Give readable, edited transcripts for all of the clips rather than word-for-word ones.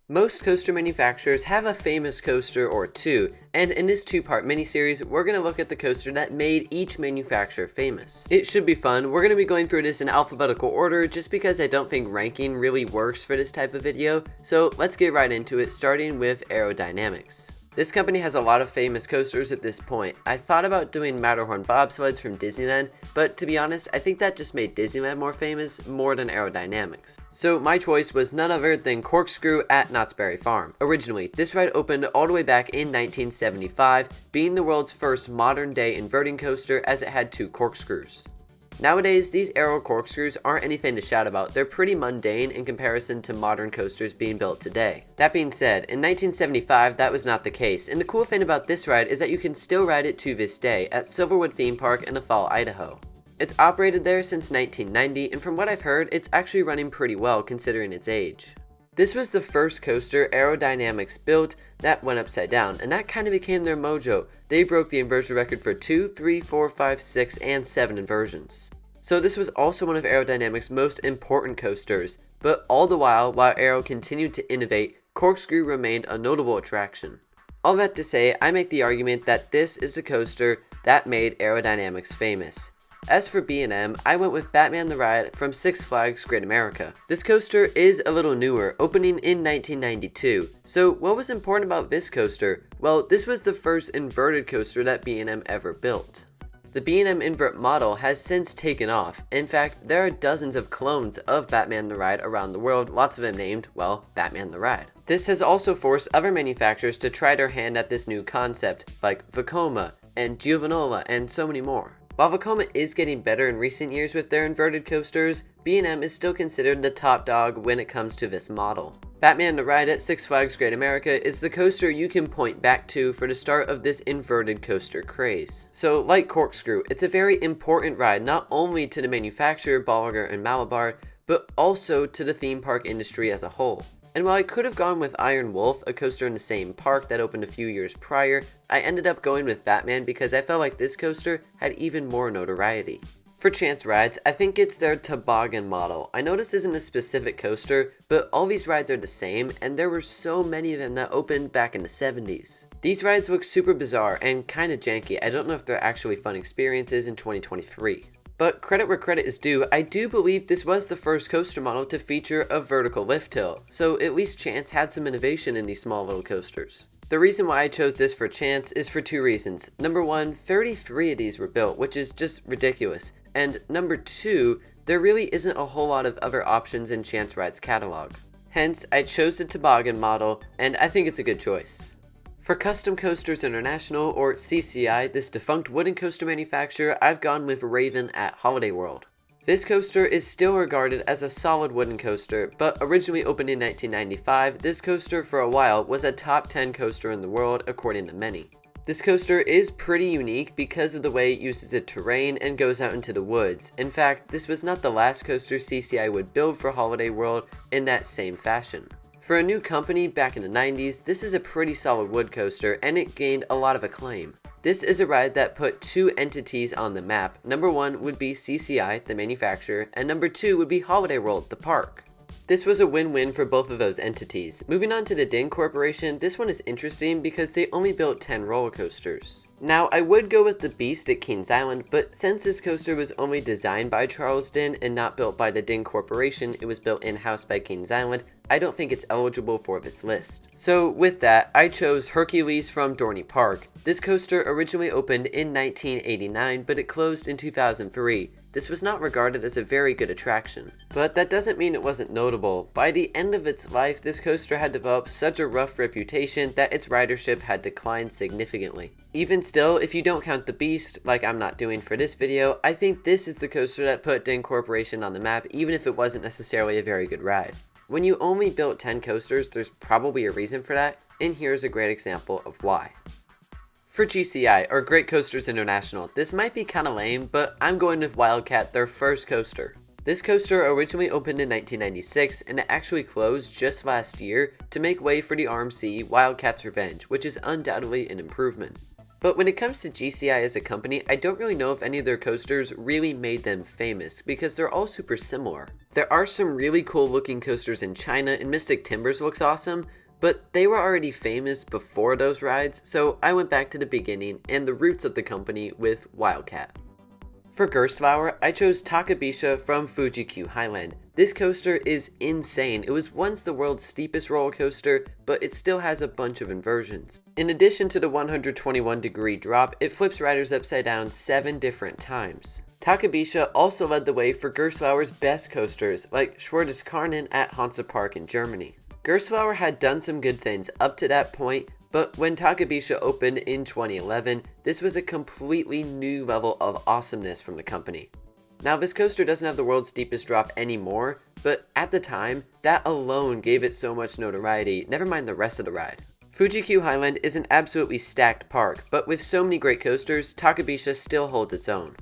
Most coaster manufacturers have a famous coaster or two, and in this two-part miniseries, we're going to look at the coaster that made each manufacturer famous. It should be fun. We're going to be going through this in alphabetical order just because I don't think ranking really works for this type of video, so let's get right into it, starting with Aerodynamics. This company has a lot of famous coasters at this point. I thought about doing Matterhorn bobsleds from Disneyland, but to be honest, I think that just made Disneyland more famous more than Aerodynamics. So my choice was none other than Corkscrew at Knott's Berry Farm. Originally, this ride opened all the way back in 1975, being the world's first modern-day inverting coaster as it had two corkscrews. Nowadays, these aero corkscrews aren't anything to shout about. They're pretty mundane in comparison to modern coasters being built today. That being said, in 1975, that was not the case, and the cool thing about this ride is that you can still ride it to this day at Silverwood Theme Park in Fall, Idaho. It's operated there since 1990, and from what I've heard, it's actually running pretty well considering its age. This was the first coaster Aerodynamics built that went upside down, and that kind of became their mojo. They broke the inversion record for 2, 3, 4, 5, 6, and 7 inversions. So this was also one of Aerodynamics' most important coasters, but all the while Aero continued to innovate, Corkscrew remained a notable attraction. All that to say, I make the argument that this is the coaster that made Aerodynamics famous. As for B&M, I went with Batman the Ride from Six Flags Great America. This coaster is a little newer, opening in 1992. So what was important about this coaster? Well, this was the first inverted coaster that B&M ever built. The B&M invert model has since taken off. In fact, there are dozens of clones of Batman the Ride around the world, lots of them named, well, Batman the Ride. This has also forced other manufacturers to try their hand at this new concept, like Vekoma and Giovanola and so many more. While Vekoma is getting better in recent years with their inverted coasters, B&M is still considered the top dog when it comes to this model. Batman the Ride at Six Flags Great America is the coaster you can point back to for the start of this inverted coaster craze. So like Corkscrew, it's a very important ride not only to the manufacturer Bolliger and Malabar, but also to the theme park industry as a whole. And while I could have gone with Iron Wolf, a coaster in the same park that opened a few years prior, I ended up going with Batman because I felt like this coaster had even more notoriety. For Chance Rides, I think it's their toboggan model. I know this isn't a specific coaster, but all these rides are the same, and there were so many of them that opened back in the 70s. These rides look super bizarre and kinda janky. I don't know if they're actually fun experiences in 2023. But credit where credit is due, I do believe this was the first coaster model to feature a vertical lift hill, so at least Chance had some innovation in these small little coasters. The reason why I chose this for Chance is for two reasons. Number one, 33 of these were built, which is just ridiculous. And number two, there really isn't a whole lot of other options in Chance Rides' catalog. Hence, I chose the toboggan model, and I think it's a good choice. For Custom Coasters International, or CCI, this defunct wooden coaster manufacturer, I've gone with Raven at Holiday World. This coaster is still regarded as a solid wooden coaster, but originally opened in 1995, this coaster for a while was a top 10 coaster in the world according to many. This coaster is pretty unique because of the way it uses the terrain and goes out into the woods. In fact, this was not the last coaster CCI would build for Holiday World in that same fashion. For a new company back in the 90s, this is a pretty solid wood coaster and it gained a lot of acclaim. This is a ride that put two entities on the map. Number one would be CCI, the manufacturer, and number two would be Holiday World, the park. This was a win-win for both of those entities. Moving on to the Ding Corporation, this one is interesting because they only built 10 roller coasters. Now, I would go with the Beast at Kings Island, but since this coaster was only designed by Charles Ding and not built by the Ding Corporation, it was built in-house by Kings Island, I don't think it's eligible for this list. So with that, I chose Hercules from Dorney Park. This coaster originally opened in 1989, but it closed in 2003. This was not regarded as a very good attraction. But that doesn't mean it wasn't notable. By the end of its life, this coaster had developed such a rough reputation that its ridership had declined significantly. Even still, if you don't count the Beast, like I'm not doing for this video, I think this is the coaster that put Ding Corporation on the map, even if it wasn't necessarily a very good ride. When you only built 10 coasters, there's probably a reason for that, and here's a great example of why. For GCI, or Great Coasters International, this might be kinda lame, but I'm going with Wildcat, their first coaster. This coaster originally opened in 1996, and it actually closed just last year to make way for the RMC Wildcat's Revenge, which is undoubtedly an improvement. But when it comes to GCI as a company, I don't really know if any of their coasters really made them famous because they're all super similar. There are some really cool looking coasters in China, and Mystic Timbers looks awesome, but they were already famous before those rides, so I went back to the beginning and the roots of the company with Wildcat. For Gerstlauer, I chose Takabisha from Fuji-Q Highland. This coaster is insane. It was once the world's steepest roller coaster, but it still has a bunch of inversions. In addition to the 121-degree drop, it flips riders upside down 7 different times. Takabisha also led the way for Gerstlauer's best coasters, like Schwerteskarnen at Hansa Park in Germany. Gerstlauer had done some good things up to that point, but when Takabisha opened in 2011, this was a completely new level of awesomeness from the company. Now, this coaster doesn't have the world's steepest drop anymore, but at the time, that alone gave it so much notoriety, never mind the rest of the ride. Fuji-Q Highland is an absolutely stacked park, but with so many great coasters, Takabisha still holds its own.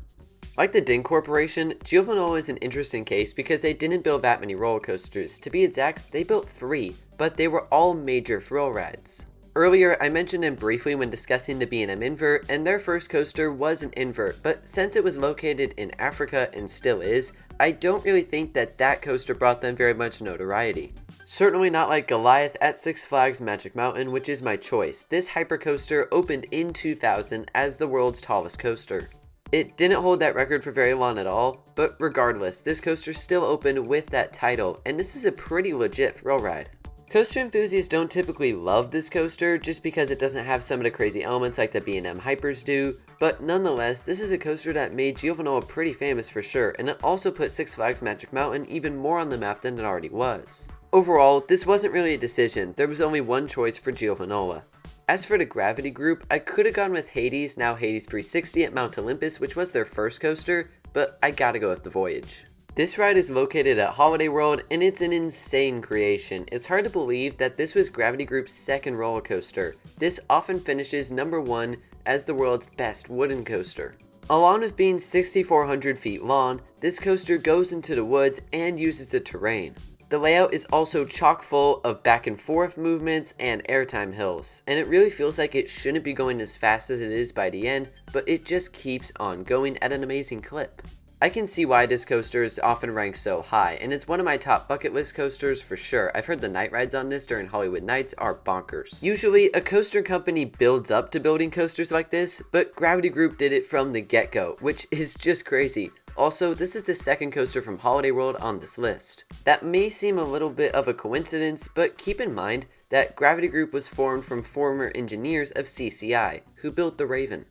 Like the Ding Corporation, Giovannola is an interesting case because they didn't build that many roller coasters. To be exact, they built 3, but they were all major thrill rides. Earlier, I mentioned them briefly when discussing the B&M Invert, and their first coaster was an invert, but since it was located in Africa and still is, I don't really think that that coaster brought them very much notoriety. Certainly not like Goliath at Six Flags Magic Mountain, which is my choice. This hypercoaster opened in 2000 as the world's tallest coaster. It didn't hold that record for very long at all, but regardless, this coaster still opened with that title, and this is a pretty legit thrill ride. Coaster enthusiasts don't typically love this coaster just because it doesn't have some of the crazy elements like the B&M Hypers do, but nonetheless, this is a coaster that made Giovannola pretty famous for sure, and it also put Six Flags Magic Mountain even more on the map than it already was. Overall, this wasn't really a decision, there was only one choice for Giovannola. As for the Gravity Group, I could have gone with Hades, now Hades 360 at Mount Olympus, which was their first coaster, but I gotta go with the Voyage. This ride is located at Holiday World, and it's an insane creation. It's hard to believe that this was Gravity Group's second roller coaster. This often finishes number 1 as the world's best wooden coaster. Along with being 6,400 feet long, this coaster goes into the woods and uses the terrain. The layout is also chock full of back and forth movements and airtime hills, and it really feels like it shouldn't be going as fast as it is by the end, but it just keeps on going at an amazing clip. I can see why this coaster is often ranked so high, and it's one of my top bucket list coasters for sure. I've heard the night rides on this during Hollywood Nights are bonkers. Usually, a coaster company builds up to building coasters like this, but Gravity Group did it from the get-go, which is just crazy. Also, this is the second coaster from Holiday World on this list. That may seem a little bit of a coincidence, but keep in mind that Gravity Group was formed from former engineers of CCI, who built the Raven.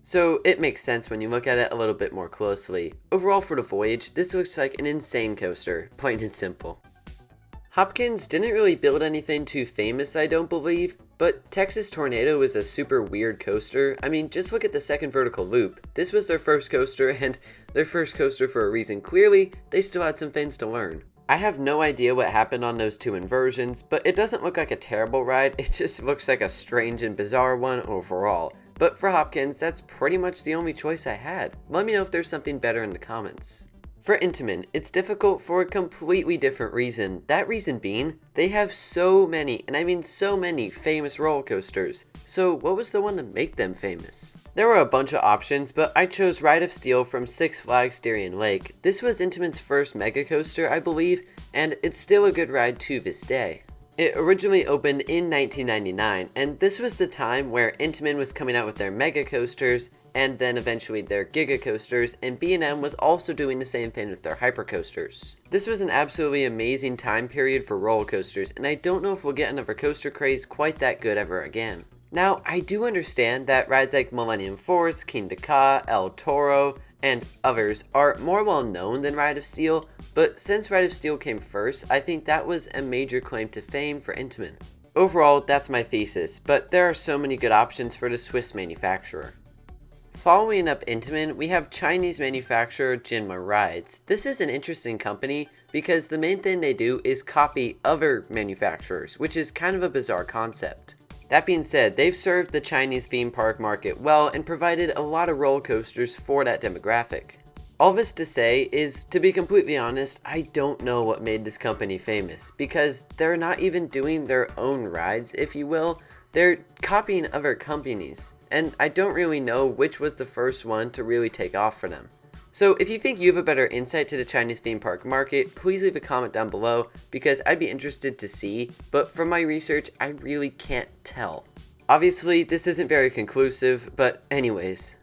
So it makes sense when you look at it a little bit more closely. Overall for the Voyage, this looks like an insane coaster, plain and simple. Hopkins didn't really build anything too famous, I don't believe, but Texas Tornado is a super weird coaster. I mean, just look at the second vertical loop. This was their first coaster, and their first coaster for a reason. Clearly, they still had some things to learn. I have no idea what happened on those 2 inversions, but it doesn't look like a terrible ride, it just looks like a strange and bizarre one overall. But for Hopkins, that's pretty much the only choice I had. Let me know if there's something better in the comments. For Intamin, it's difficult for a completely different reason. That reason being, they have so many, and I mean so many, famous roller coasters. So what was the one to make them famous? There were a bunch of options, but I chose Ride of Steel from Six Flags Darien Lake. This was Intamin's first mega coaster, I believe, and it's still a good ride to this day. It originally opened in 1999, and this was the time where Intamin was coming out with their mega coasters, and then eventually their giga coasters, and B&M was also doing the same thing with their hyper coasters. This was an absolutely amazing time period for roller coasters, and I don't know if we'll get another coaster craze quite that good ever again. Now, I do understand that rides like Millennium Force, Kingda Ka, El Toro, and others are more well known than Ride of Steel, but since Ride of Steel came first, I think that was a major claim to fame for Intamin. Overall, that's my thesis, but there are so many good options for the Swiss manufacturer. Following up Intamin, we have Chinese manufacturer Jinma Rides. This is an interesting company because the main thing they do is copy other manufacturers, which is kind of a bizarre concept. That being said, they've served the Chinese theme park market well and provided a lot of roller coasters for that demographic. All this to say is, to be completely honest, I don't know what made this company famous, because they're not even doing their own rides, if you will. They're copying other companies, and I don't really know which was the first one to really take off for them. So if you think you have a better insight to the Chinese theme park market, please leave a comment down below because I'd be interested to see, but from my research, I really can't tell. Obviously, this isn't very conclusive, but anyways.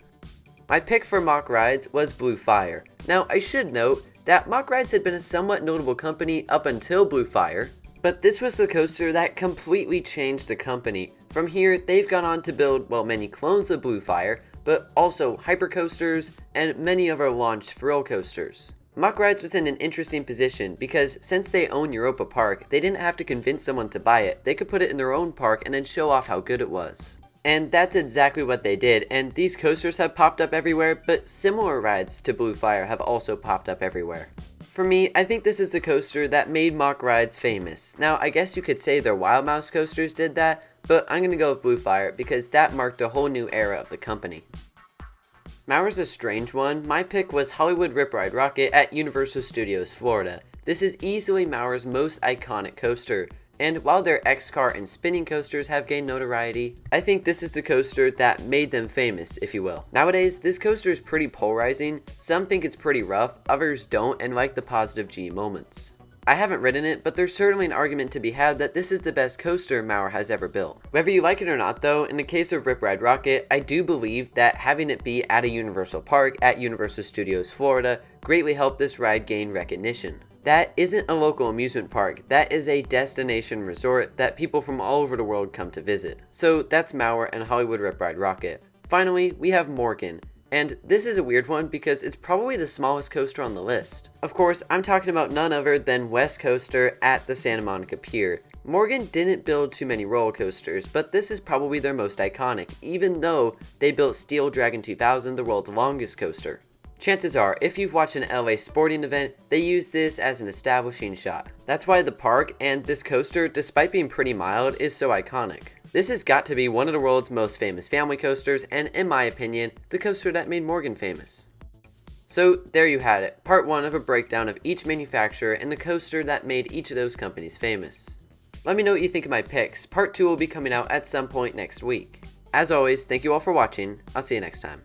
My pick for Mack Rides was Blue Fire. Now, I should note that Mack Rides had been a somewhat notable company up until Blue Fire, but this was the coaster that completely changed the company. From here, they've gone on to build, well, many clones of Blue Fire, but also hypercoasters and many other launched thrill coasters. Mack Rides was in an interesting position because since they own Europa Park, they didn't have to convince someone to buy it. They could put it in their own park and then show off how good it was. And that's exactly what they did, and these coasters have popped up everywhere, but similar rides to Blue Fire have also popped up everywhere. For me, I think this is the coaster that made Mack Rides famous. Now, I guess you could say their Wild Mouse coasters did that, but I'm gonna go with Blue Fire because that marked a whole new era of the company. Mauer's a strange one. My pick was Hollywood Rip Ride Rockit at Universal Studios Florida. This is easily Mauer's most iconic coaster, and while their X-Car and spinning coasters have gained notoriety, I think this is the coaster that made them famous, if you will. Nowadays, this coaster is pretty polarizing. Some think it's pretty rough, others don't and like the positive G moments. I haven't ridden it, but there's certainly an argument to be had that this is the best coaster Mauer has ever built. Whether you like it or not though, in the case of Rip Ride Rockit, I do believe that having it be at a Universal Park at Universal Studios Florida greatly helped this ride gain recognition. That isn't a local amusement park, that is a destination resort that people from all over the world come to visit. So that's Mauer and Hollywood Rip Ride Rockit. Finally, we have Morgan. And this is a weird one because it's probably the smallest coaster on the list. Of course, I'm talking about none other than West Coaster at the Santa Monica Pier. Morgan didn't build too many roller coasters, but this is probably their most iconic, even though they built Steel Dragon 2000, the world's longest coaster. Chances are, if you've watched an LA sporting event, they use this as an establishing shot. That's why the park and this coaster, despite being pretty mild, is so iconic. This has got to be one of the world's most famous family coasters, and in my opinion, the coaster that made Morgan famous. So there you had it, part 1 of a breakdown of each manufacturer and the coaster that made each of those companies famous. Let me know what you think of my picks. Part 2 will be coming out at some point next week. As always, thank you all for watching. I'll see you next time.